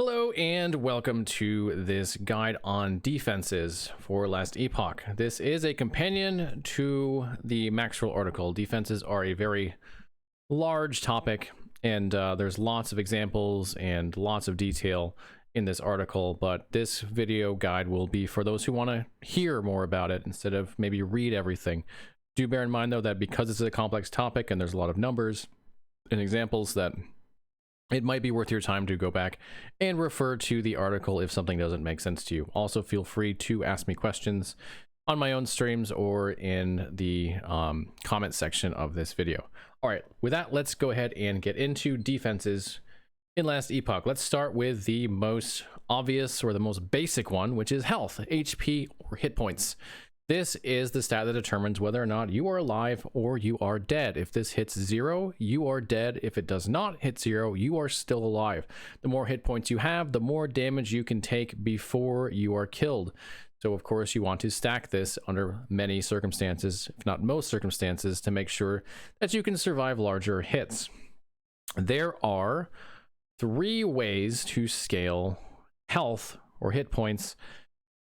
Hello and welcome to this guide on defenses for Last Epoch. This is a companion to the Maxwell article. Defenses are a very large topic, and there's lots of examples and lots of detail in this article, but this video guide will be for those who want to hear more about it instead of maybe read everything. Do bear in mind though that because this is a complex topic and there's a lot of numbers and examples, that it might be worth your time to go back and refer to the article if something doesn't make sense to you. Also, feel free to ask me questions on my own streams or in the comment section of this video. All right, with that, let's go ahead and get into defenses in Last Epoch. Let's start with the most obvious or the most basic one, which is health, HP, or hit points. This is the stat that determines whether or not you are alive or you are dead. If this hits 0, you are dead. If it does not hit 0, you are still alive. The more hit points you have, the more damage you can take before you are killed. So of course you want to stack this under many circumstances, if not most circumstances, to make sure that you can survive larger hits. There are 3 ways to scale health or hit points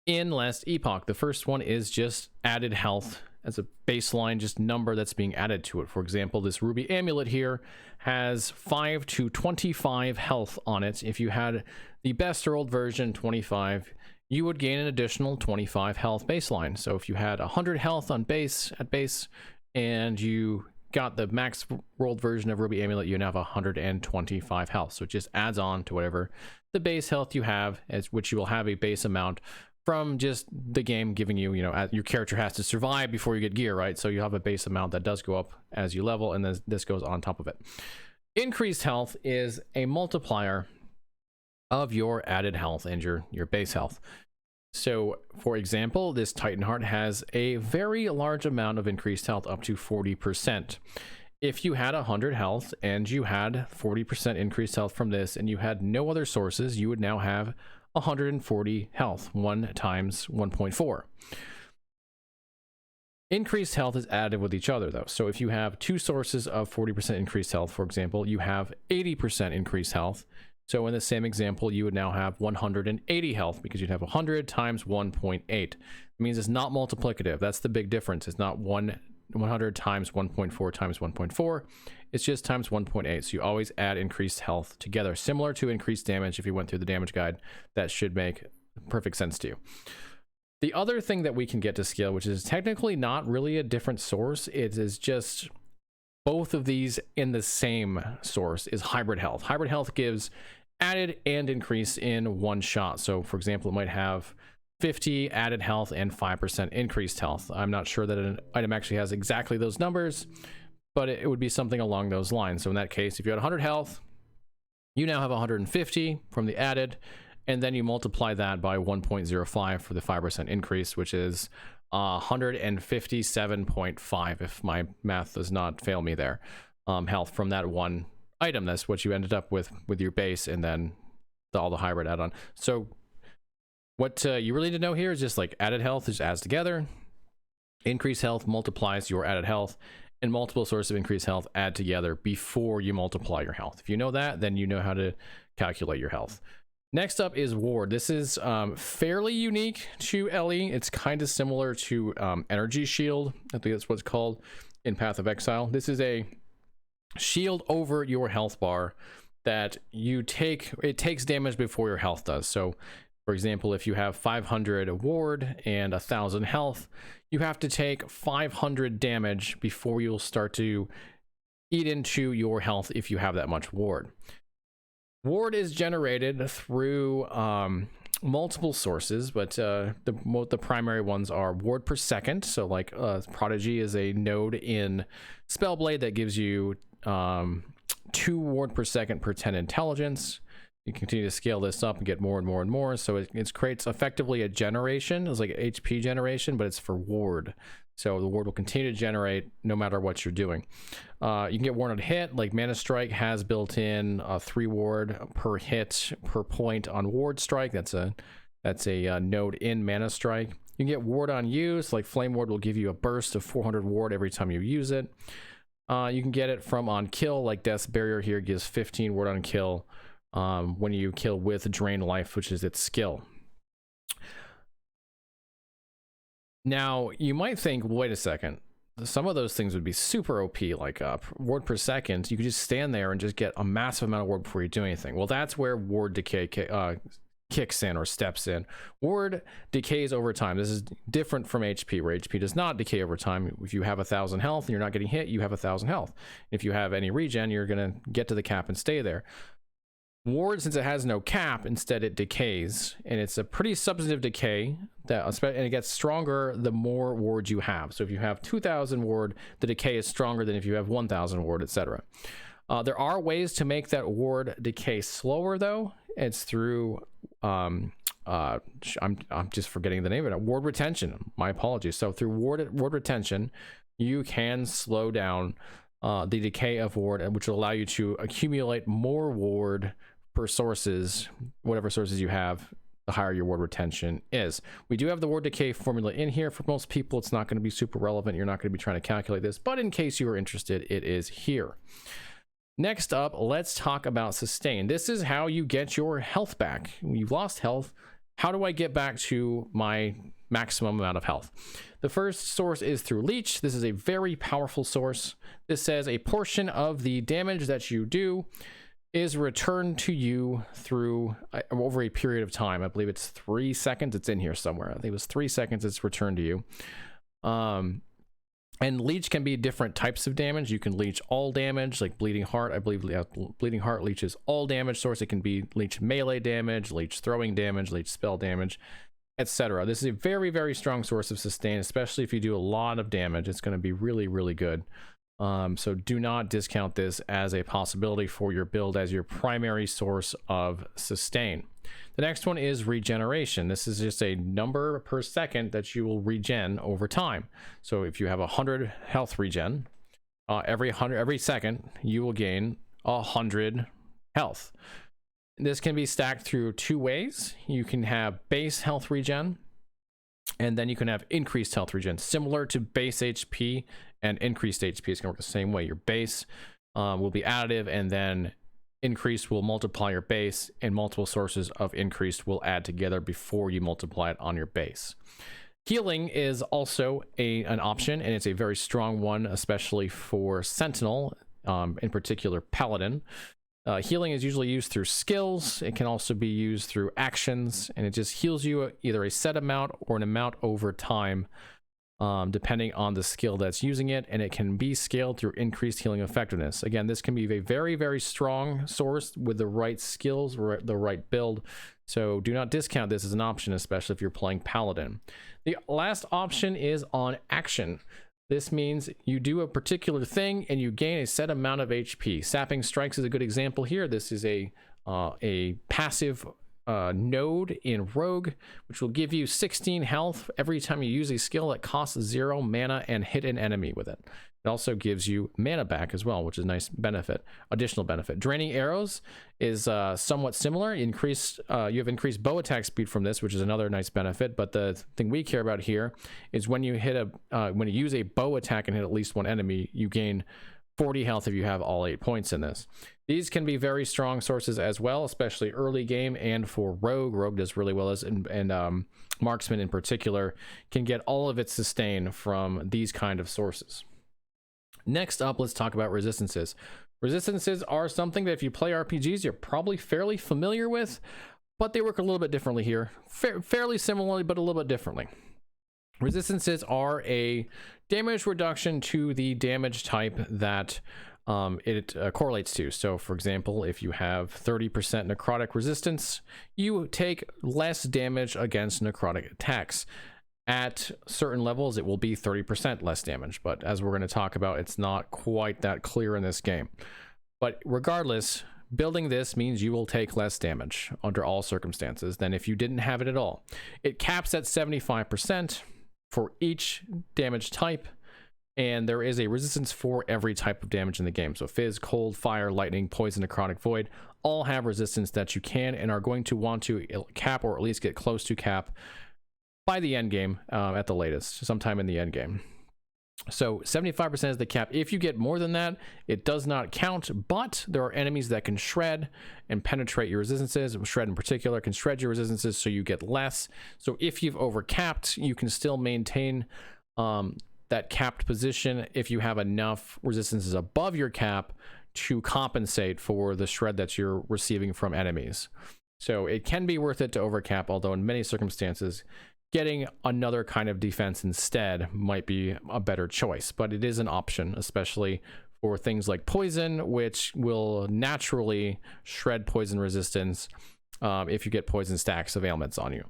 in Last Epoch. The first one is just added health as a baseline, just number that's being added to it. For example, this ruby amulet here has 5 to 25 health on it. If you had the best or old version 25, you would gain an additional 25 health baseline. So if you had 100 health on base and you got the max rolled version of ruby amulet, you now have 125 health. So it just adds on to whatever the base health you have, as which you will have a base amount from just the game giving you, your character has to survive before you get gear, right? So you have a base amount that does go up as you level, and then this goes on top of it. Increased health is a multiplier of your added health and your base health. So for example, this Titan Heart has a very large amount of increased health, up to 40%. If you had 100 health and you had 40% increased health from this and you had no other sources, you would now have 140 health, 1 times 1.4. Increased health is additive with each other though. So if you have 2 sources of 40% increased health, for example, you have 80% increased health. So in the same example, you would now have 180 health because you'd have 100 times 1.8. It means it's not multiplicative. That's the big difference. It's not 100 times 1.4 times 1.4. It's just times 1.8. So you always add increased health together, similar to increased damage. If you went through the damage guide, that should make perfect sense to you. The other thing that we can get to scale, which is technically not really a different source, it is just both of these in the same source, is hybrid health. Hybrid health gives added and increase in one shot. So for example, it might have 50 added health and 5% increased health. I'm not sure that an item actually has exactly those numbers, but it would be something along those lines. So in that case, if you had 100 health, you now have 150 from the added, and then you multiply that by 1.05 for the 5% increase, which is 157.5, if my math does not fail me there, health from that one item. That's what you ended up with your base, and then all the hybrid add-on. So what you really need to know here is just like added health just adds together, increased health multiplies your added health, and multiple sources of increased health add together before you multiply your health. If you know that, then you know how to calculate your health. Next up is ward. This is fairly unique to LE. It's kind of similar to energy shield. I think that's what it's called in Path of Exile. This is a shield over your health bar that you take. It takes damage before your health does. So for example, if you have 500 ward and 1,000 health, you have to take 500 damage before you'll start to eat into your health if you have that much ward. Ward is generated through multiple sources, but the primary ones are ward per second. So like Prodigy is a node in Spellblade that gives you 2 ward per second per 10 intelligence. You continue to scale this up and get more and more and more. So it creates effectively a generation. It's like an HP generation, but it's for ward. So the ward will continue to generate no matter what you're doing. You can get ward on hit, like Mana Strike has built in 3 ward per hit per point on ward strike. That's a node in Mana Strike. You can get ward on use, like Flame Ward will give you a burst of 400 ward every time you use it. You can get it from on kill, like Death's Barrier here gives 15 ward on kill. when you kill with drain life, which is its skill. Now, you might think, wait a second, some of those things would be super OP, like ward per second. You could just stand there and just get a massive amount of ward before you do anything. Well, that's where ward decay kicks in or steps in. Ward decays over time. This is different from HP, where HP does not decay over time. If you have 1,000 health and you're not getting hit, you have 1,000 health. If you have any regen, you're going to get to the cap and stay there. Ward, since it has no cap, instead it decays, and it's a pretty substantive decay, and it gets stronger the more ward you have. So if you have 2,000 ward, the decay is stronger than if you have 1,000 ward, etc. There are ways to make that ward decay slower, though. It's through I'm just forgetting the name of it. Ward retention. My apologies. So through ward retention, you can slow down the decay of ward, which will allow you to accumulate more ward per sources, whatever sources you have, the higher your ward retention is. We do have the ward decay formula in here. For most people, it's not going to be super relevant. You're not going to be trying to calculate this, but in case you are interested, it is here. Next up, let's talk about sustain. This is how you get your health back. When you've lost health, how do I get back to my maximum amount of health? The first source is through leech. This is a very powerful source. This says a portion of the damage that you do is returned to you through over a period of time. I believe it's 3 seconds. It's in here somewhere. I think it was 3 seconds it's returned to you. And leech can be different types of damage. You can leech all damage, like bleeding heart. I believe bleeding heart leeches all damage source. It can be leech melee damage, leech throwing damage, leech spell damage, etc. This is a very, very strong source of sustain, especially if you do a lot of damage. It's going to be really, really good. So do not discount this as a possibility for your build as your primary source of sustain. The next one is regeneration. This is just a number per second that you will regen over time. So if you have 100 health regen, every second you will gain 100 health. This can be stacked through 2 ways. You can have base health regen, and then you can have increased health regen, similar to base HP and increased HP. It's going to work the same way. Your base will be additive, and then increased will multiply your base, and multiple sources of increased will add together before you multiply it on your base. Healing is also an option, and it's a very strong one, especially for Sentinel, in particular Paladin. Healing is usually used through skills. It can also be used through actions, and it just heals you either a set amount or an amount over time, depending on the skill that's using it, and it can be scaled through increased healing effectiveness. Again, this can be a very, very strong source with the right skills, the right build, so do not discount this as an option, especially if you're playing Paladin. The last option is on action. This means you do a particular thing and you gain a set amount of HP. Sapping Strikes is a good example here. This is a passive node in Rogue, which will give you 16 health every time you use a skill that costs 0 mana and hit an enemy with it. It also gives you mana back as well, which is a nice benefit, additional benefit. Draining Arrows is somewhat similar. You have increased bow attack speed from this, which is another nice benefit. But the thing we care about here is when you when you use a bow attack and hit at least one enemy, you gain 40 health if you have all 8 points in this. These can be very strong sources as well, especially early game, and for Rogue. Rogue does really well, and Marksman in particular can get all of its sustain from these kind of sources. Next up, let's talk about resistances. Resistances are something that if you play RPGs, you're probably fairly familiar with, but they work a little bit differently here. Fairly similarly, but a little bit differently. Resistances are a damage reduction to the damage type that it correlates to. So for example, if you have 30% necrotic resistance, you take less damage against necrotic attacks. At certain levels, it will be 30% less damage, but as we're going to talk about, it's not quite that clear in this game. But regardless, building this means you will take less damage under all circumstances than if you didn't have it at all. It caps at 75% for each damage type, and there is a resistance for every type of damage in the game. So Fizz, Cold, Fire, Lightning, Poison, Necrotic, Void all have resistance that you can and are going to want to cap, or at least get close to cap, by the end game, at the latest, sometime in the end game. So 75% is the cap. If you get more than that, it does not count, but there are enemies that can shred and penetrate your resistances. Shred in particular can shred your resistances, so you get less. So if you've overcapped, you can still maintain that capped position if you have enough resistances above your cap to compensate for the shred that you're receiving from enemies. So it can be worth it to overcap, although in many circumstances, getting another kind of defense instead might be a better choice, but it is an option, especially for things like poison, which will naturally shred poison resistance if you get poison stacks of ailments on you.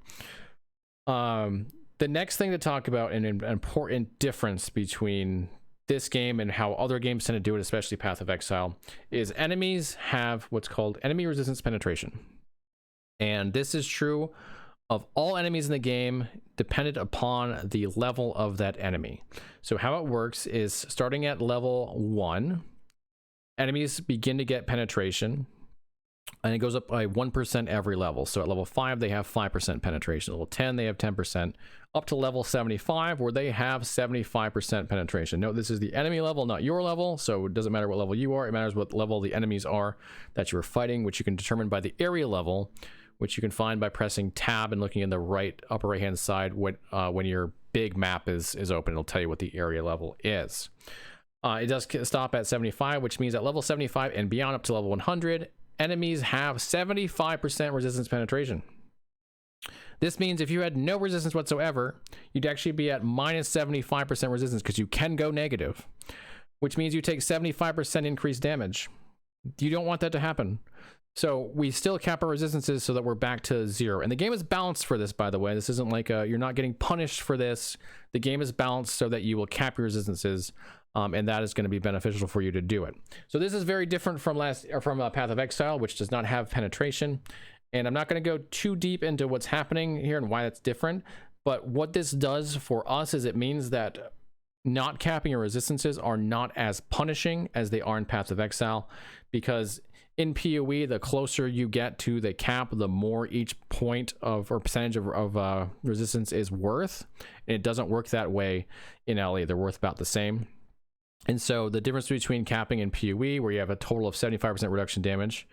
The next thing to talk about, and an important difference between this game and how other games tend to do it, especially Path of Exile, is enemies have what's called enemy resistance penetration. And this is true of all enemies in the game, dependent upon the level of that enemy. So how it works is, starting at level 1, enemies begin to get penetration, and it goes up by 1% every level. So at level 5, they have 5% penetration. Level 10, they have 10%. Up to level 75, where they have 75% penetration. Note, this is the enemy level, not your level, so it doesn't matter what level you are. It matters what level the enemies are that you're fighting, which you can determine by the area level, which you can find by pressing tab and looking in the upper right hand side when your big map is open. It'll tell you what the area level is. It does stop at 75, which means at level 75 and beyond up to level 100, enemies have 75% resistance penetration. This means if you had no resistance whatsoever, you'd actually be at minus 75% resistance, because you can go negative, which means you take 75% increased damage. You don't want that to happen. So we still cap our resistances so that we're back to 0. And the game is balanced for this, by the way. This isn't like you're not getting punished for this. The game is balanced so that you will cap your resistances, and that is going to be beneficial for you to do it. So this is very different from Path of Exile, which does not have penetration. And I'm not going to go too deep into what's happening here and why that's different. But what this does for us is it means that not capping your resistances are not as punishing as they are in Path of Exile, because in PoE, the closer you get to the cap, the more each point of or percentage of resistance is worth. And it doesn't work that way in LE. They're worth about the same. And so the difference between capping and PoE, where you have a total of 75% reduction damage,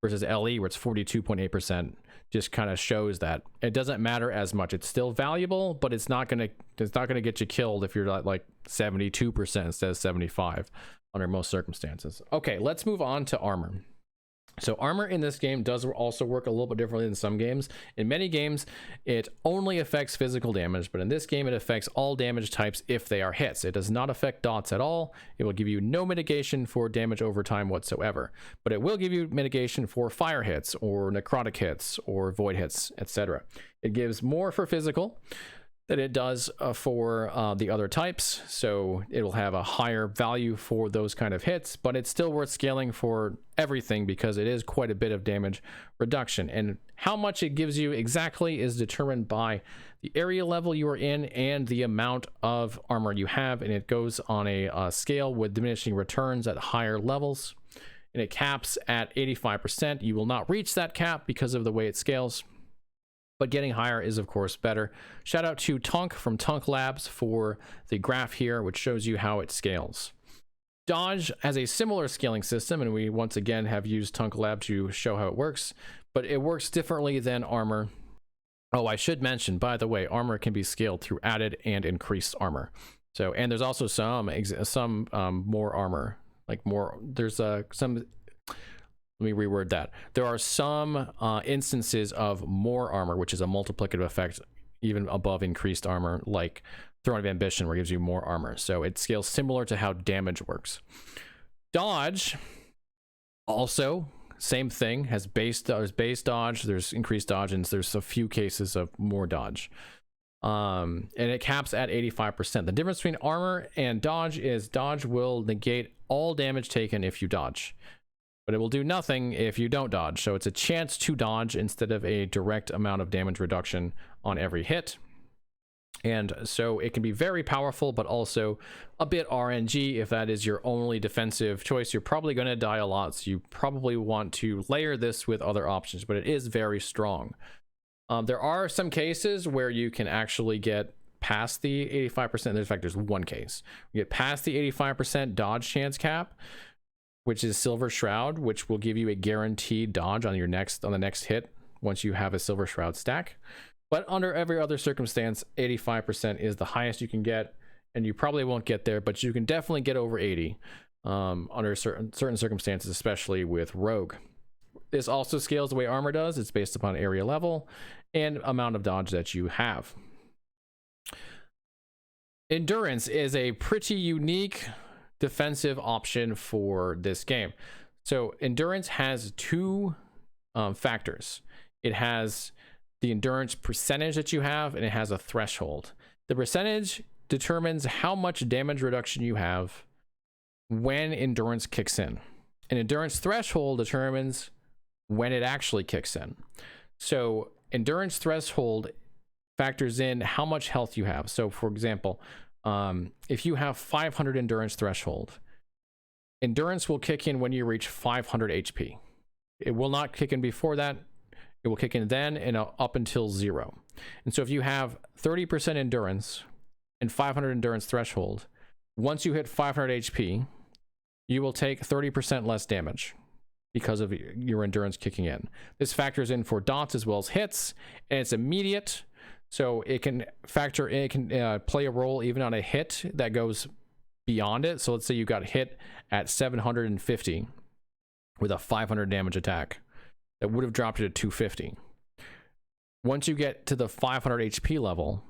versus LE, where it's 42.8%, just kind of shows that it doesn't matter as much. It's still valuable, but it's not gonna get you killed if you're at like 72% instead of 75 under most circumstances. Okay, let's move on to armor. So armor in this game does also work a little bit differently than some games. In many games, it only affects physical damage, but in this game, it affects all damage types if they are hits. It does not affect dots at all. It will give you no mitigation for damage over time whatsoever, but it will give you mitigation for fire hits or necrotic hits or void hits, etc. It gives more for physical than it does for the other types, so it will have a higher value for those kind of hits, but it's still worth scaling for everything because it is quite a bit of damage reduction. And how much it gives you exactly is determined by the area level you are in and the amount of armor you have, and it goes on a scale with diminishing returns at higher levels, and it caps at 85%. You will not reach that cap because of the way it scales, but getting higher is of course better. Shout out to Tunk from Tunk Labs for the graph here, which shows you how it scales. Dodge has a similar scaling system, and we once again have used Tunk Lab to show how it works, but it works differently than armor. Oh, I should mention, by the way, armor can be scaled through added and increased armor. So, and there's also some more armor, like more, there's some, let me reword that. There are some instances of more armor, which is a multiplicative effect, even above increased armor, like Throne of Ambition, where it gives you more armor. So it scales similar to how damage works. Dodge, also, same thing, has base dodge, there's increased dodge, and there's a few cases of more dodge. And it caps at 85%. The difference between armor and dodge is dodge will negate all damage taken if you dodge, but it will do nothing if you don't dodge. So it's a chance to dodge instead of a direct amount of damage reduction on every hit. And so it can be very powerful, but also a bit RNG. If that is your only defensive choice, you're probably going to die a lot. So you probably want to layer this with other options, but it is very strong. There are some cases where you can actually get past the 85%, in fact, there's one case. You get past the 85% dodge chance cap, which is Silver Shroud, which will give you a guaranteed dodge on the next hit once you have a Silver Shroud stack. But under every other circumstance, 85% is the highest you can get, and you probably won't get there, but you can definitely get over 80 under certain circumstances, especially with Rogue. This also scales the way Armor does. It's based upon area level and amount of dodge that you have. Endurance is a pretty unique defensive option for this game. So endurance has two factors. It has the endurance percentage that you have, and it has a threshold. The percentage determines how much damage reduction you have when endurance kicks in. An endurance threshold determines when it actually kicks in. So endurance threshold factors in how much health you have. So for example, if you have 500 endurance threshold, endurance will kick in when you reach 500 HP. It will not kick in before that. It will kick in then and up until 0. And so if you have 30% endurance and 500 endurance threshold, once you hit 500 HP, you will take 30% less damage because of your endurance kicking in. This factors in for dots as well as hits, and it's immediate. So it can factor in, it can play a role even on a hit that goes beyond it. So let's say you got hit at 750 with a 500 damage attack. That would have dropped it to 250. Once you get to the 500 HP level,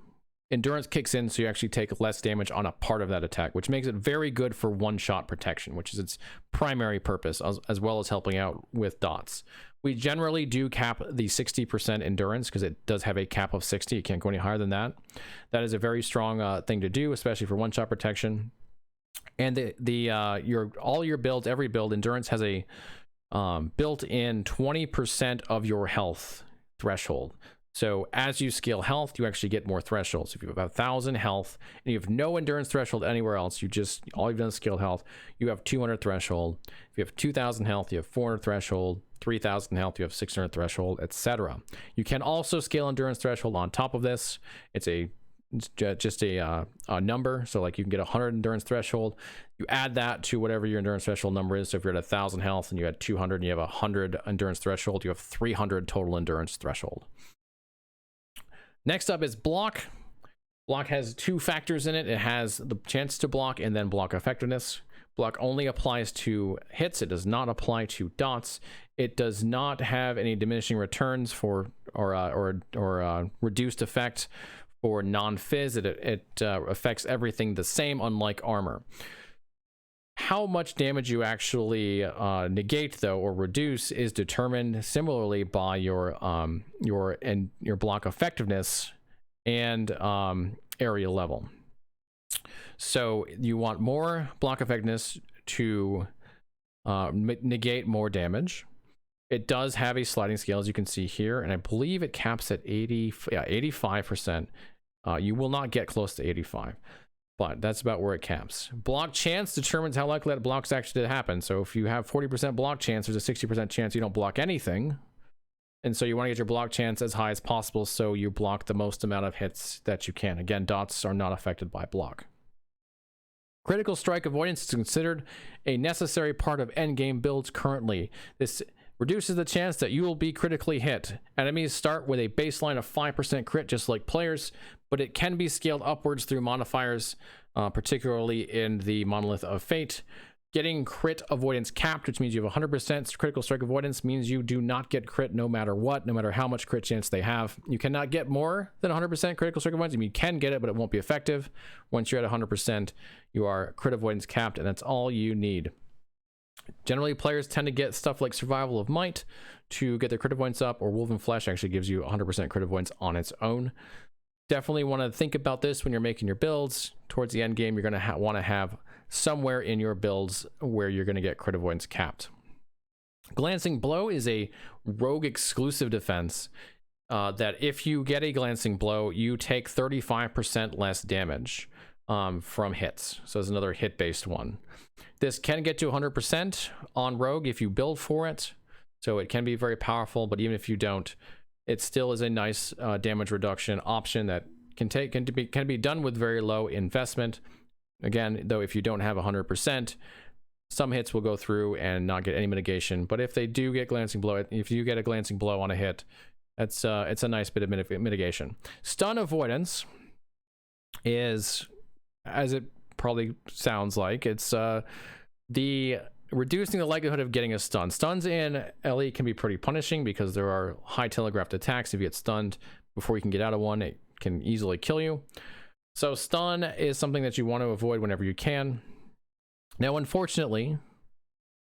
endurance kicks in, so you actually take less damage on a part of that attack, which makes it very good for one-shot protection, which is its primary purpose, as well as helping out with dots. We generally do cap the 60% endurance because it does have a cap of 60. You can't go any higher than that. That is a very strong thing to do, especially for one-shot protection. And all your builds, every build, endurance has a built-in 20% of your health threshold. So as you scale health, you actually get more thresholds. If you have 1,000 health and you have no endurance threshold anywhere else, all you've done is scaled health, you have 200 threshold. If you have 2,000 health, you have 400 threshold. 3,000 health, you have 600 threshold, etc. You can also scale endurance threshold on top of this. It's just a number. So like you can get 100 endurance threshold. You add that to whatever your endurance threshold number is. So if you're at 1,000 health and you had 200 and you have 100 endurance threshold, you have 300 total endurance threshold. Next up is block. Block has two factors in it. It has the chance to block and then block effectiveness. Block only applies to hits. It does not apply to dots. It does not have any diminishing returns for or reduced effect for non-fizz. It affects everything the same, unlike armor. How much damage you actually negate, though, or reduce is determined similarly by your block effectiveness and area level. So you want more block effectiveness to negate more damage. It does have a sliding scale, as you can see here, and I believe it caps at 85%. You will not get close to 85. But that's about where it caps. Block chance determines how likely that block's actually to happen. So if you have 40% block chance, there's a 60% chance you don't block anything. And so you want to get your block chance as high as possible so you block the most amount of hits that you can. Again, dots are not affected by block. Critical strike avoidance is considered a necessary part of endgame builds currently. This reduces the chance that you will be critically hit. Enemies start with a baseline of 5% crit, just like players, but it can be scaled upwards through modifiers, particularly in the Monolith of Fate. Getting crit avoidance capped, which means you have 100% critical strike avoidance, means you do not get crit no matter what, no matter how much crit chance they have. You cannot get more than 100% critical strike avoidance. I mean, you can get it, but it won't be effective. Once you're at 100%, you are crit avoidance capped, and that's all you need. Generally, players tend to get stuff like Survival of Might to get their crit avoidance up, or Woven Flesh actually gives you 100% crit avoidance on its own. Definitely want to think about this when you're making your builds. Towards the end game, you're going to want to have somewhere in your builds where you're going to get crit avoidance capped. Glancing Blow is a rogue exclusive defense that if you get a Glancing Blow, you take 35% less damage from hits. So it's another hit-based one. This can get to 100% on rogue if you build for it. So it can be very powerful, but even if you don't, it still is a nice damage reduction option that can be done with very low investment. Again, though, if you don't have 100%, some hits will go through and not get any mitigation. But if they do get glancing blow, if you get a glancing blow on a hit, it's a nice bit of mitigation. Stun avoidance is, as it probably sounds like, it's the reducing the likelihood of getting a stun. Stuns in LE can be pretty punishing because there are high telegraphed attacks. If you get stunned before you can get out of one, it can easily kill you. So stun is something that you want to avoid whenever you can. Now, unfortunately,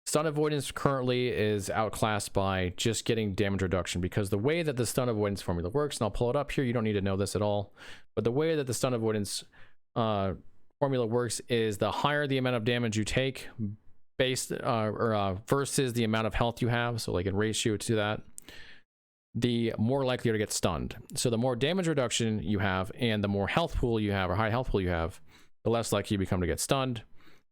stun avoidance currently is outclassed by just getting damage reduction, because the way that the stun avoidance formula works, and I'll pull it up here, you don't need to know this at all, but the way that the stun avoidance formula works is the higher the amount of damage you take based versus the amount of health you have, so like in ratio to that, the more likely you're to get stunned. So the more damage reduction you have and the more health pool you have, or high health pool you have, the less likely you become to get stunned.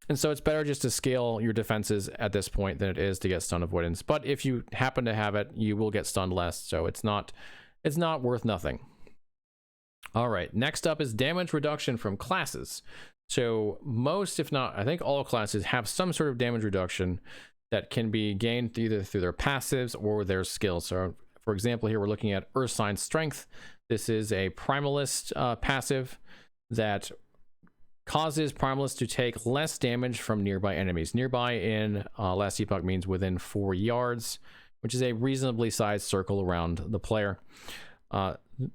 And so it's better just to scale your defenses at this point than it is to get stun avoidance. But if you happen to have it, you will get stunned less, so it's not worth nothing. All right, next up is damage reduction from classes. So most, if not, I think all classes have some sort of damage reduction that can be gained either through their passives or their skills. So for example, here we're looking at Earth Sign Strength. This is a Primalist passive that causes Primalists to take less damage from nearby enemies. Nearby in Last Epoch means within 4 yards, which is a reasonably sized circle around the player.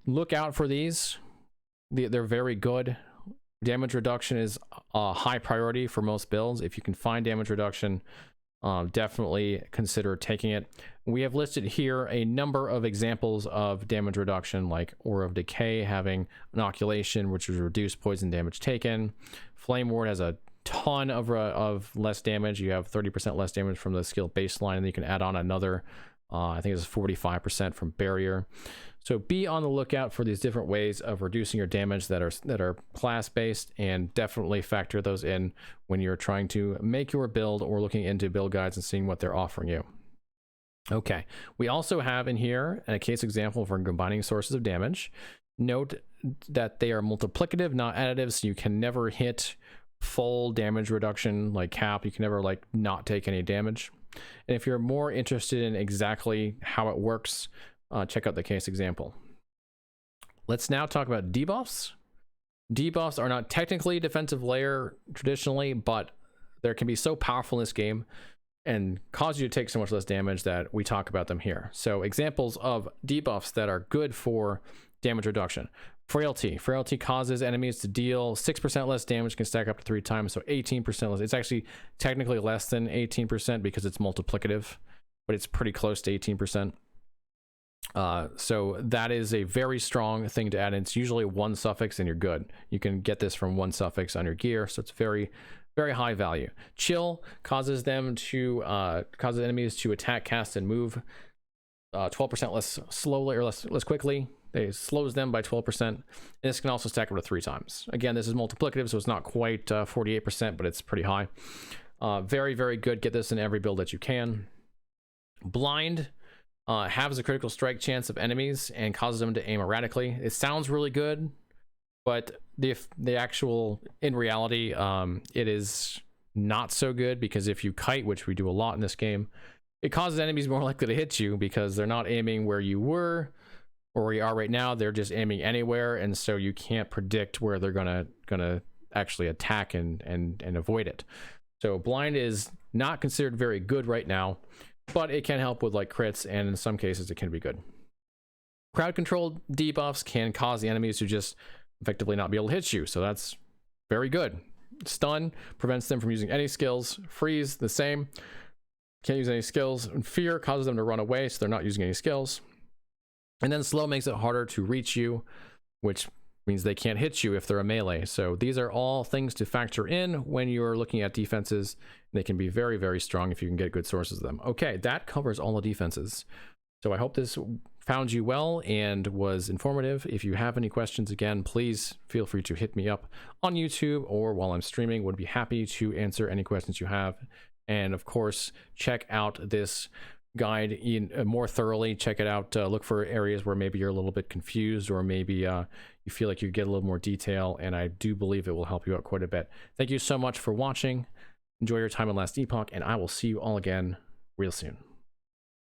Look out for these. They're very good. Damage reduction is a high priority for most builds. If you can find damage reduction, definitely consider taking it. We have listed here a number of examples of damage reduction, like Aura of Decay having inoculation, which is reduced poison damage taken. Flame Ward has a ton of less damage. You have 30% less damage from the skill baseline, and then you can add on another, I think it's 45% from Barrier. So be on the lookout for these different ways of reducing your damage that are class based, and definitely factor those in when you're trying to make your build or looking into build guides and seeing what they're offering you. Okay, we also have in here a case example for combining sources of damage. Note that they are multiplicative, not additive, so you can never hit full damage reduction like cap. You can never like not take any damage. And if you're more interested in exactly how it works, check out the case example. Let's now talk about debuffs. Debuffs are not technically defensive layer traditionally, but they can be so powerful in this game and cause you to take so much less damage that we talk about them here. So examples of debuffs that are good for damage reduction. Frailty. Frailty causes enemies to deal 6% less damage, can stack up to 3 times, so 18% less. It's actually technically less than 18% because it's multiplicative, but it's pretty close to 18%. So that is a very strong thing to add. It's usually 1 suffix and you're good. You can get this from 1 suffix on your gear, so it's very, very high value. Chill causes them to causes enemies to attack, cast, and move 12% less slowly, or less quickly. It slows them by 12%. And this can also stack up to 3 times. Again, this is multiplicative, so it's not quite 48%, but it's pretty high. Very, very good. Get this in every build that you can. Blind has a critical strike chance of enemies and causes them to aim erratically. It sounds really good, but the actual, in reality, it is not so good, because if you kite, which we do a lot in this game, it causes enemies more likely to hit you because they're not aiming where you were or where you are right now. They're just aiming anywhere, and so you can't predict where they're gonna actually attack and avoid it. So blind is not considered very good right now, but it can help with like crits, and in some cases it can be good. Crowd control debuffs can cause the enemies to just effectively not be able to hit you, so that's very good. Stun prevents them from using any skills. Freeze, the same. Can't use any skills. And fear causes them to run away, so they're not using any skills. And then slow makes it harder to reach you, which means they can't hit you if they're a melee. So these are all things to factor in when you're looking at defenses. They can be very, very strong if you can get good sources of them. Okay, that covers all the defenses. So I hope this found you well and was informative. If you have any questions, again, please feel free to hit me up on YouTube or while I'm streaming. Would be happy to answer any questions you have. And of course, check out this guide in more thoroughly, check it out. Look for areas where maybe you're a little bit confused, or maybe you feel like you get a little more detail, and I do believe it will help you out quite a bit. Thank you so much for watching. Enjoy your time in Last Epoch, and I will see you all again real soon.